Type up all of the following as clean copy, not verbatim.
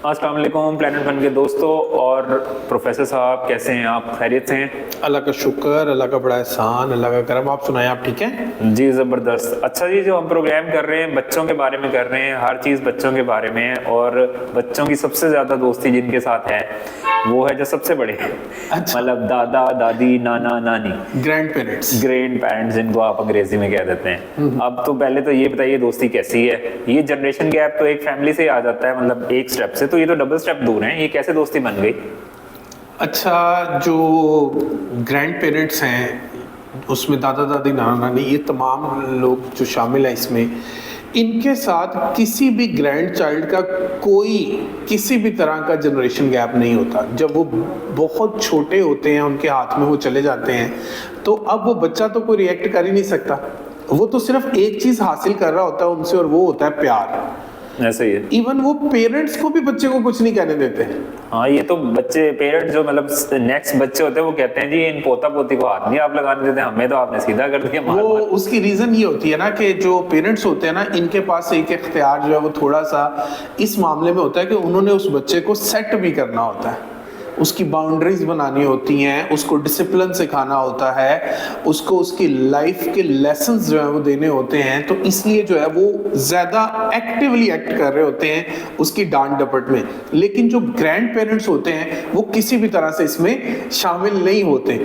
अस्सलाम वालेकुम planet one के दोस्तों और प्रोफेसर साहब, कैसे हैं आप? खैरियत से हैं? अल्लाह का शुक्र, अल्लाह का बड़ा एहसान, अल्लाह का करम। आप सुनाएं, आप ठीक हैं? जी ज़बरदस्त। अच्छा जी, जो हम प्रोग्राम कर रहे हैं बच्चों के बारे में कर रहे हैं, हर चीज़ बच्चों के बारे में है। और बच्चों की सबसे ज़्यादा दोस्ती जिनके साथ है वो है जो सबसे बड़े हैं। अच्छा। मतलब दादा दादी नाना नानी, ग्रैंड पेरेंट्स। ग्रैंड पेरेंट्स जिनको आप अंग्रेजी में कह देते हैं। अब तो पहले तो ये बताइए दोस्ती कैसी है? ये जनरेशन गैप तो एक फैमिली से आ जाता है, मतलब एक स्टेप से, तो ये तो डबल स्टेप दूर हैं। ये कैसे दोस्ती बन गई? अच्छा, जो ग्रैंड पेरेंट्स हैं उसमें दादा दादी नाना नानी ये तमाम लोग जो शामिल हैं इसमें, इनके साथ किसी भी ग्रैंड चाइल्ड का कोई किसी भी तरह का जनरेशन गैप नहीं होता। जब वो बहुत छोटे होते हैं, उनके हाथ में वो चले जाते हैं, तो अब वो बच्चा तो कोई रिएक्ट कर ही नहीं सकता। वो तो सिर्फ एक चीज़ हासिल कर रहा होता है उनसे, और वो होता है प्यार। ऐसे ही है। इवन वो पेरेंट्स को भी बच्चे को कुछ नहीं कहने देते। हाँ, ये तो बच्चे पेरेंट्स जो मतलब नेक्स्ट बच्चे होते हैं वो कहते हैं जी इन पोता पोती को हाथ नहीं आप लगाने देते, हमें तो आपने सीधा कर दिया। वो उसकी रीजन ये होती है ना कि जो पेरेंट्स होते हैं ना, इनके पास एक इख्तियार जो है वो थोड़ा सा इस मामले में होता है कि उन्होंने उस बच्चे को सेट भी करना होता है, उसकी बाउंड्रीज बनानी होती हैं, उसको डिसिप्लिन सिखाना होता है, उसको उसकी लाइफ के लेसन्स जो है वो देने होते हैं। तो इसलिए जो है वो ज़्यादा एक्टिवली एक्ट कर रहे होते हैं उसकी डांट डपट में। लेकिन जो ग्रैंड पेरेंट्स होते हैं वो किसी भी तरह से इसमें शामिल नहीं होते।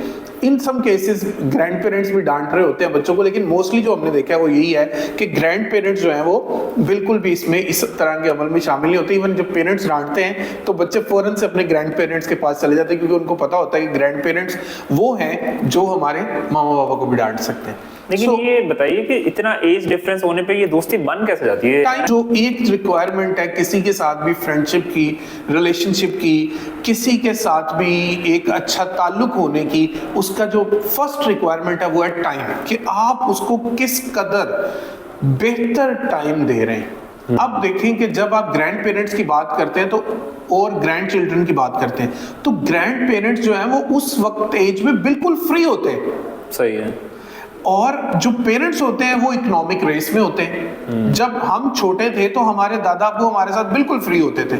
इन सम केसेस ग्रैंड पेरेंट्स भी डांट रहे होते हैं बच्चों को, लेकिन मोस्टली जो हमने देखा है वो यही है कि ग्रैंड पेरेंट्स जो हैं वो बिल्कुल भी इसमें इस तरह के अमल में शामिल नहीं होते। इवन जब पेरेंट्स डांटते हैं तो बच्चे फौरन से अपने ग्रैंड पेरेंट्स के पास चले जाते हैं, क्योंकि उनको पता होता है कि ग्रैंड पेरेंट्स वो हैं जो हमारे मामा पापा को भी डांट सकते हैं। लेकिन ये बताइए कि इतना एज डिफरेंस होने पे ये दोस्ती बन कैसे जाती है? जो एक रिक्वायरमेंट है किसी के साथ भी फ्रेंडशिप की, रिलेशनशिप की, किसी के साथ भी एक अच्छा ताल्लुक होने की, उसका जो फर्स्ट रिक्वायरमेंट है वो है टाइम, कि आप उसको किस कदर बेहतर टाइम दे रहे हैं। अब देखें कि जब आप ग्रैंड पेरेंट्स की बात करते हैं तो और ग्रैंड चिल्ड्रन की बात करते हैं, तो ग्रैंड पेरेंट्स जो हैं वो उस वक्त एज में बिल्कुल फ्री होते हैं। सही है। और जो पेरेंट्स होते हैं वो इकोनॉमिक रेस में होते हैं। जब हम छोटे थे तो हमारे दादा अब्बू हमारे साथ बिल्कुल फ्री होते थे,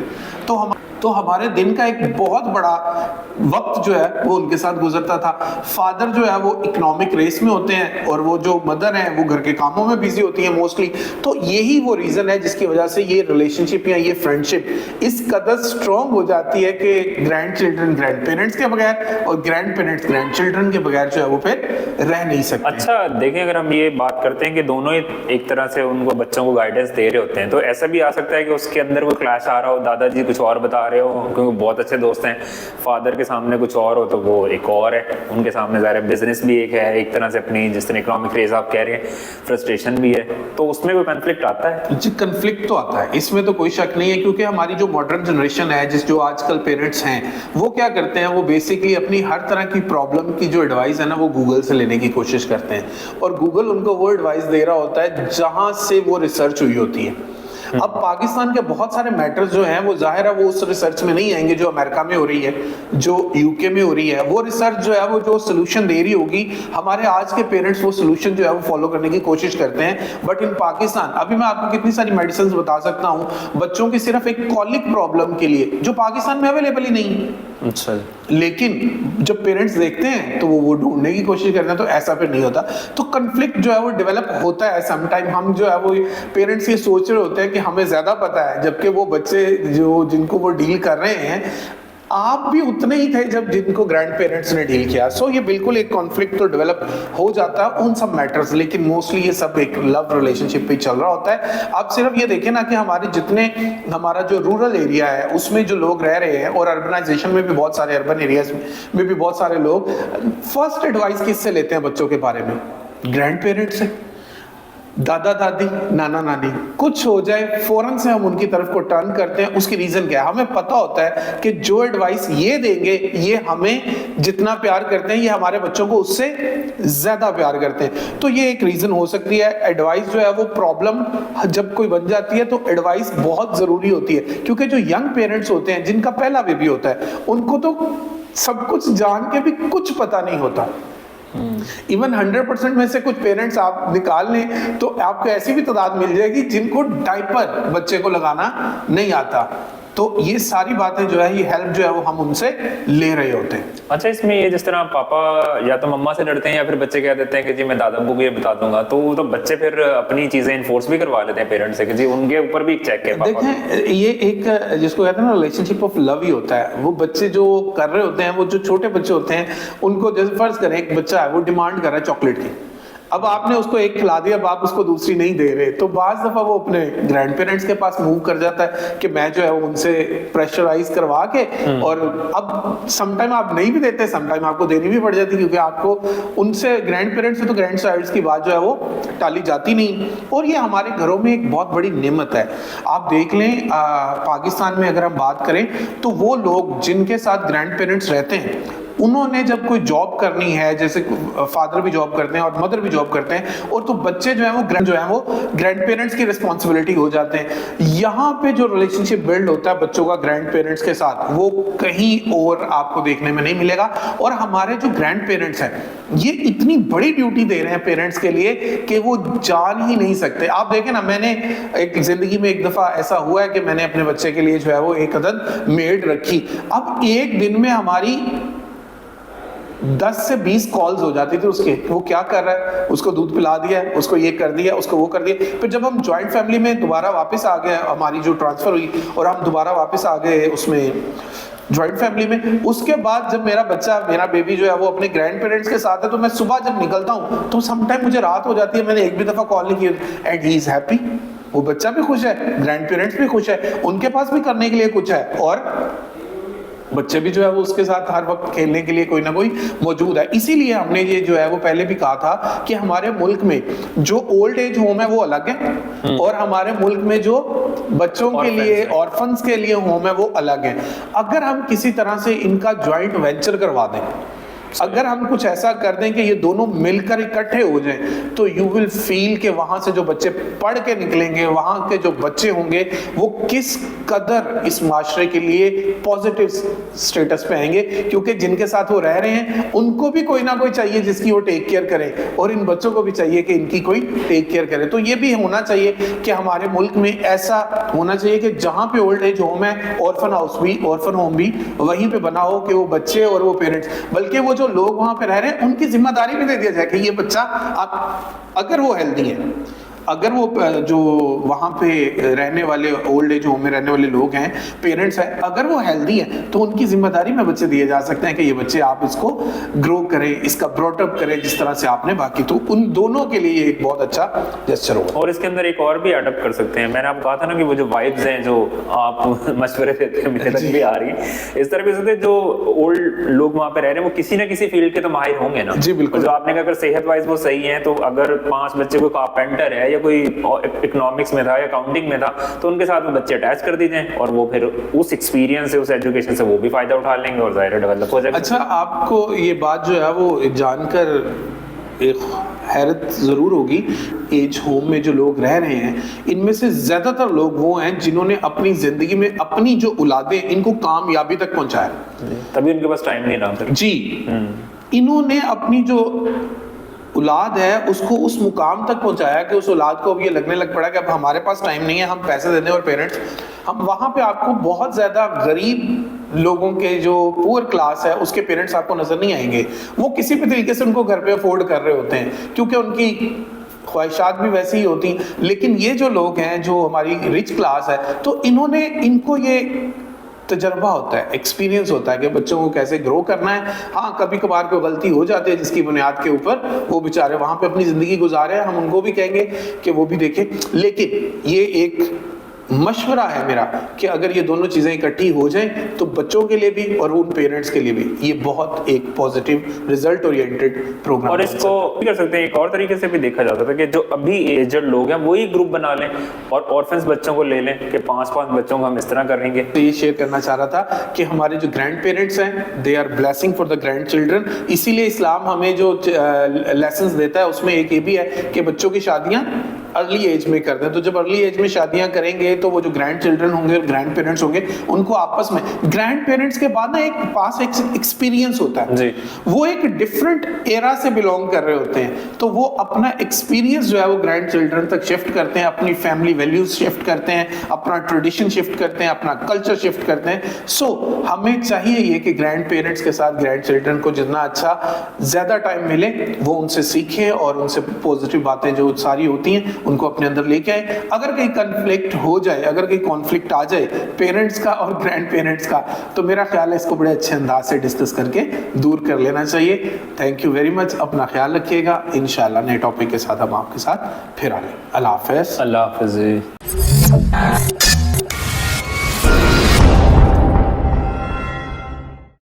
तो हमारे दिन का एक बहुत बड़ा वक्त जो है वो उनके साथ गुजरता था। फादर जो है वो इकोनॉमिक रेस में होते हैं और वो जो मदर है वो घर के कामों में बिजी होती है मोस्टली। तो यही वो रीजन है जिसकी वजह से ये रिलेशनशिप या ये फ्रेंडशिप इस कदर स्ट्रॉन्ग हो जाती है कि ग्रैंड चिल्ड्रन ग्रैंड पेरेंट्स के बगैर और ग्रैंड पेरेंट्स ग्रैंड चिल्ड्रन के बगैर जो है वो फिर रह नहीं सकते। अच्छा देखें, अगर हम ये बात करते हैं कि दोनों ही एक तरह से उनको बच्चों को गाइडेंस दे रहे होते हैं, तो ऐसा भी आ सकता है कि उसके अंदर वो क्लैश आ रहा हो, दादाजी कुछ और बता रहे हो क्योंकि बहुत अच्छे दोस्त हैं, फादर के सामने कुछ और हो तो वो एक और है, उनके सामने ज़ाहिर बिजनेस भी एक है, एक तरह से अपनी जिस तरह इकोनॉमिक रेस आप कह रहे हैं, फ्रस्ट्रेशन भी है, तो उसमें कोई कन्फ्लिक्ट आता है? जी, कन्फ्लिक्ट तो आता है, इसमें तो कोई शक नहीं है। क्योंकि हमारी जो मॉडर्न जनरेशन है, जो आजकल पेरेंट्स हैं, वो क्या करते हैं, वो बेसिकली अपनी हर तरह की प्रॉब्लम की जो एडवाइस है ना वो गूगल से लेने की कोशिश करते हैं, और गूगल उनको वो एडवाइस दे रहा होता है जहां से वो रिसर्च हुई होती है। अब पाकिस्तान के बहुत सारे मैटर्स जो हैं वो जाहिर है वो उस रिसर्च में नहीं आएंगे जो अमेरिका में हो रही है, जो यूके में हो रही है। वो रिसर्च जो है वो जो सोल्यूशन दे रही होगी, हमारे आज के पेरेंट्स वो सोल्यूशन जो है वो फॉलो करने की कोशिश करते हैं। बट इन पाकिस्तान अभी मैं आपको कितनी सारी मेडिसिन बता सकता हूँ बच्चों की सिर्फ एक कॉलिक प्रॉब्लम के लिए, जो पाकिस्तान में अवेलेबल ही नहीं है। अच्छा, लेकिन जब पेरेंट्स देखते हैं तो वो ढूंढने की कोशिश करते हैं, तो ऐसा फिर नहीं होता। तो कन्फ्लिक्ट जो है वो डेवलप होता है समटाइम। हम जो है वो पेरेंट्स ये सोच रहे होते हैं कि हमें ज्यादा पता है, जबकि वो बच्चे जो जिनको वो डील कर रहे हैं आप भी उतने ही थे जब जिनको ग्रैंड पेरेंट्स ने डील किया। सो ये बिल्कुल एक कॉन्फ्लिक्ट तो डेवलप हो जाता है उन सब मैटर्स, लेकिन मोस्टली ये सब एक लव रिलेशनशिप पे चल रहा होता है। आप सिर्फ ये देखें ना कि हमारा जो रूरल एरिया है उसमें जो लोग रह रहे हैं, और अर्बनाइजेशन में भी बहुत सारे अर्बन एरियाज में भी बहुत सारे लोग फर्स्ट एडवाइस किससे लेते हैं बच्चों के बारे में? ग्रैंड पेरेंट्स से। दादा दादी नाना नानी कुछ हो जाए फौरन से हम उनकी तरफ को टर्न करते हैं। उसकी रीजन क्या है? हमें पता होता है कि जो एडवाइस ये देंगे ये हमें जितना प्यार करते हैं ये हमारे बच्चों को उससे ज्यादा प्यार करते हैं। तो ये एक रीजन हो सकती है। एडवाइस जो है वो प्रॉब्लम जब कोई बन जाती है तो एडवाइस बहुत जरूरी होती है, क्योंकि जो यंग पेरेंट्स होते हैं जिनका पहला बेबी होता है उनको तो सब कुछ जान के भी कुछ पता नहीं होता। इवन 100% में से कुछ पेरेंट्स आप निकाल लें तो आपको ऐसी भी तादाद मिल जाएगी जिनको डायपर बच्चे को लगाना नहीं आता। तो ये सारी बातें जो है, ये हेल्प जो है वो हम उनसे ले रहे होते हैं। अच्छा, इसमें ये जिस तरह पापा या तो मम्मा से डरते हैं या फिर बच्चे कह देते हैं कि जी मैं दादा अब्बू को ये बता दूंगा, तो बच्चे फिर अपनी चीजें इन्फोर्स भी करवा लेते हैं पेरेंट्स से कि जी उनके ऊपर भी एक चेक है। देखें, ये एक जिसको कहते हैं ना रिलेशनशिप ऑफ लव ही होता है। वो बच्चे जो कर रहे होते हैं, वो जो छोटे बच्चे होते हैं, उनको जैसे फर्ज करें एक बच्चा है वो डिमांड कर रहा है चॉकलेट की, अब आपने उसको एक खिला दिया, अब आप उसको दूसरी नहीं दे रहे, तो बाज दफा वो अपने ग्रैंड पेरेंट्स के पास मूव कर जाता है कि मैं जो है उनसे प्रेशराइज करवा के, और अब समटाइम आप नहीं भी देते, समटाइम आपको देनी भी पड़ जाती, क्योंकि आपको उनसे ग्रैंड पेरेंट्स से तो ग्रैंड साइड्स की बात जो है वो टाली जाती नहीं। और ये हमारे घरों में एक बहुत बड़ी नेमत है। आप देख लें पाकिस्तान में अगर हम बात करें तो वो लोग जिनके साथ ग्रैंड पेरेंट्स रहते हैं, उन्होंने जब कोई जॉब करनी है, जैसे फादर भी जॉब करते हैं और मदर भी जॉब करते हैं, और तो बच्चे जो है वो ग्रैंड पेरेंट्स की रिस्पॉन्सिबिलिटी हो जाते हैं। यहाँ पे जो रिलेशनशिप बिल्ड होता है बच्चों का ग्रैंड पेरेंट्स के साथ, वो कहीं और आपको देखने में नहीं मिलेगा। और हमारे जो ग्रैंड पेरेंट्स हैं, ये इतनी बड़ी ड्यूटी दे रहे हैं पेरेंट्स के लिए कि वो जान ही नहीं सकते। आप देखें ना, मैंने एक जिंदगी में एक दफा ऐसा हुआ है कि मैंने अपने बच्चे के लिए जो है वो एक अदद मेड रखी। अब एक दिन में हमारी 10 से 20 कॉल्स हो जाती थी उसके, वो क्या कर रहा है, उसको दूध पिला दिया, उसको ये कर दिया, उसको वो कर दिया। फिर जब हम जॉइंट फैमिली में दोबारा वापस आ गए, हमारी जो ट्रांसफर हुई और हम दोबारा वापस आ गए उसमें जॉइंट फैमिली में, उसके बाद जब मेरा बेबी जो है वो अपने ग्रैंड पेरेंट्स के साथ है, तो मैं सुबह जब निकलता हूँ तो समटाइम मुझे रात हो जाती है, मैंने एक भी दफा कॉल नहीं की, एंड ही इज हैप्पी। वो बच्चा भी खुश है, ग्रैंड पेरेंट्स भी खुश है, उनके पास भी करने के लिए कुछ है, और बच्चे भी जो है वो उसके साथ हर वक्त खेलने के लिए कोई ना कोई मौजूद है। इसीलिए हमने ये जो है वो पहले भी कहा था कि हमारे मुल्क में जो ओल्ड एज होम है वो अलग है, और हमारे मुल्क में जो बच्चों के लिए ऑर्फन्स के लिए होम है वो अलग है। अगर हम किसी तरह से इनका ज्वाइंट वेंचर करवा दें, अगर हम कुछ ऐसा कर दें कि ये दोनों मिलकर इकट्ठे हो जाएं, तो यू विल फील कि वहां से जो बच्चे पढ़ के निकलेंगे, वहां के जो बच्चे होंगे, वो किस कदर इस माशरे के लिए पॉजिटिव स्टेटस पे आएंगे। क्योंकि जिनके साथ वो रह रहे हैं उनको भी कोई ना कोई चाहिए जिसकी वो टेक केयर करे, और इन बच्चों को भी चाहिए कि इनकी कोई टेक केयर करे। तो ये भी होना चाहिए कि हमारे मुल्क में ऐसा होना चाहिए कि जहां पे ओल्ड एज होम है, ऑर्फन हाउस भी, ऑर्फन होम भी वहीं पे बना हो, कि वो बच्चे और वो पेरेंट्स, बल्कि वो जो लोग वहां पे रह रहे हैं उनकी जिम्मेदारी भी दे दिया जाए कि ये बच्चा अगर वो हेल्दी है, अगर वो जो वहां पे रहने वाले ओल्ड एज होम में रहने वाले लोग हैं, पेरेंट्स हैं, अगर वो हेल्दी हैं, तो उनकी जिम्मेदारी में बच्चे दिए जा सकते हैं कि ये बच्चे आप इसको ग्रो करें, इसका ब्रॉटअप करें जिस तरह से आपने बाकी। तो उन दोनों के लिए एक बहुत अच्छा जेस्चर होगा। और इसके अंदर एक और भी अडॉप्ट कर सकते हैं। मैंने आपको कहा था ना कि वो जो वाइब्स हैं जो आप मशवरे देते हैं, मेरे तक भी आ रही, इस तरह से जो ओल्ड लोग वहां पे रह रहे हैं वो किसी ना किसी फील्ड के तो माहिर होंगे ना। जी बिल्कुल। जो आपने कहा अगर सेहत वाइज वो सही है, तो अगर 5 बच्चे कोई कारपेंटर है या कोई इकोनॉमिक्स में था या अकाउंटिंग में था, तो उनके साथ वो बच्चे अटैच कर दीजिए, और वो फिर उस एक्सपीरियंस से, उस एजुकेशन से वो भी फायदा उठा लेंगे और जाहिर डेवलप हो जाएगा। अच्छा, आपको ये बात जो है वो जानकर एक हैरत जरूर होगी, एज होम में जो लोग रह रहे हैं इनमें से ज्यादातर लोग वो हैं जिन्होंने अपनी जिंदगी में अपनी जो औलादें इनको कामयाबी तक पहुंचाया, तभी उनके पास टाइम नहीं रहा जी। इन्होंने अपनी जो औलाद है उसको उस मुकाम तक पहुंचाया कि उस औलाद को अब ये लगने लग पड़ा कि अब हमारे पास टाइम नहीं है, हम पैसे दे दें, और पेरेंट्स हम वहां पे आपको बहुत ज्यादा गरीब लोगों के जो पुअर क्लास है उसके पेरेंट्स आपको नजर नहीं आएंगे। वो किसी भी तरीके से उनको घर पे अफोर्ड कर रहे होते हैं क्योंकि उनकी ख्वाहिशात भी वैसी ही होती। लेकिन ये जो लोग हैं जो हमारी रिच क्लास है, तो इनको ये तजर्बा होता है, एक्सपीरियंस होता है कि बच्चों को कैसे ग्रो करना है। हाँ, कभी कभार कोई गलती हो जाती है जिसकी बुनियाद के ऊपर वो बेचारे वहां पे अपनी जिंदगी गुजारे हैं, हम उनको भी कहेंगे कि वो भी देखें। लेकिन ये एक मशवरा है मेरा कि अगर ये दोनों चीजें इकट्ठी हो जाएं तो बच्चों के लिए भी और उन पेरेंट्स के लिए भी ये बहुत एक पॉजिटिव रिजल्ट ओरिएंटेड प्रोग्राम। और इसको कर सकते हैं एक और तरीके से भी देखा जाता था कि जो अभी एजड लोग हैं वही ग्रुप बना लें और ऑर्फन्स बच्चों को ले लें कि 5-5 बच्चों को हम इस तरह करेंगे। तो ये शेयर करना चाह रहा था कि हमारे जो ग्रैंड पेरेंट्स हैं they are blessing for the grandchildren. इसीलिए इस्लाम हमें जो लेसन्स देता है उसमें एक ये भी है कि बच्चों की शादियां अर्ली एज में करते हैं। तो जब अर्ली एज में शादियां करेंगे तो वो जो ग्रैंड चिल्ड्रन होंगे, ग्रैंड पेरेंट्स होंगे, उनको आपस में ग्रैंड पेरेंट्स के बाद ना एक पास एक्सपीरियंस होता है जी। वो एक डिफरेंट एरा से बिलोंग कर रहे होते हैं, तो वो अपना एक्सपीरियंस जो है वो ग्रैंड चिल्ड्रन तक शिफ्ट करते हैं, अपनी फैमिली वैल्यूज शिफ्ट करते हैं, अपना ट्रेडिशन शिफ्ट करते हैं, अपना कल्चर शिफ्ट करते हैं। सो हमें चाहिए ये कि ग्रैंड पेरेंट्स के साथ ग्रैंड चिल्ड्रन को जितना अच्छा ज्यादा टाइम मिले वो उनसे सीखें और उनसे पॉजिटिव बातें जो सारी होती हैं उनको अपने अंदर लेके आए। अगर कहीं कन्फ्लिक्ट हो जाए, अगर कहीं कॉन्फ्लिक्ट आ जाए पेरेंट्स का और ग्रैंड पेरेंट्स का, तो मेरा ख्याल है इसको बड़े अच्छे अंदाज से डिस्कस करके दूर कर लेना चाहिए। थैंक यू वेरी मच, अपना ख्याल रखिएगा। इंशाल्लाह नए टॉपिक के साथ हम आपके साथ फिर आए। अल्लाह हाफ़िज़। अल्लाह हाफ़िज़।